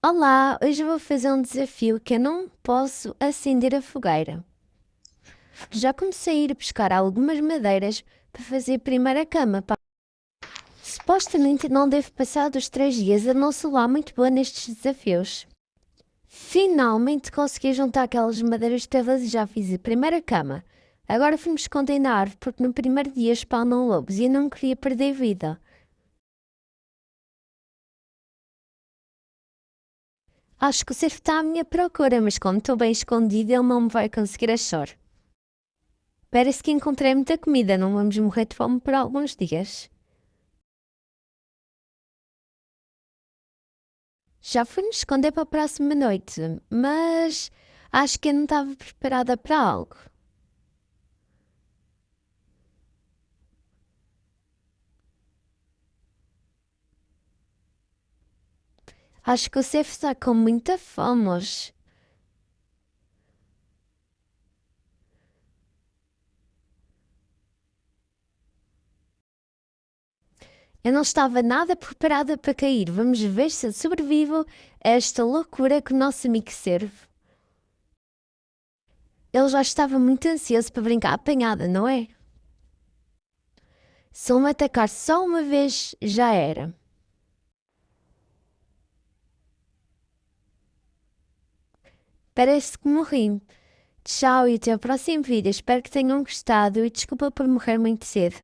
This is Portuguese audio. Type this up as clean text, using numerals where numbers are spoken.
Olá, hoje vou fazer um desafio que eu não posso acender a fogueira. Já comecei a ir buscar algumas madeiras para fazer a primeira cama. Supostamente não devo passar dos 3 dias, eu não sou lá muito boa nestes desafios. Finalmente consegui juntar aquelas madeiras todas e já fiz a primeira cama. Agora fui-me esconder na árvore porque no primeiro dia spawnam lobos e eu não queria perder vida. Acho que o cervo está à minha procura, mas como estou bem escondido, ele não me vai conseguir achar. Parece que encontrei muita comida, não vamos morrer de fome por alguns dias. Já fui nos esconder para a próxima noite, mas acho que eu não estava preparada para algo. Acho que o Cef está com muita fome hoje. Eu não estava nada preparada para cair. Vamos ver se eu sobrevivo a esta loucura que o nosso amigo serve. Ele já estava muito ansioso para brincar apanhada, não é? Se ele me atacar só uma vez, já era. Parece que morri. Tchau e até ao próximo vídeo. Espero que tenham gostado e desculpa por morrer muito cedo.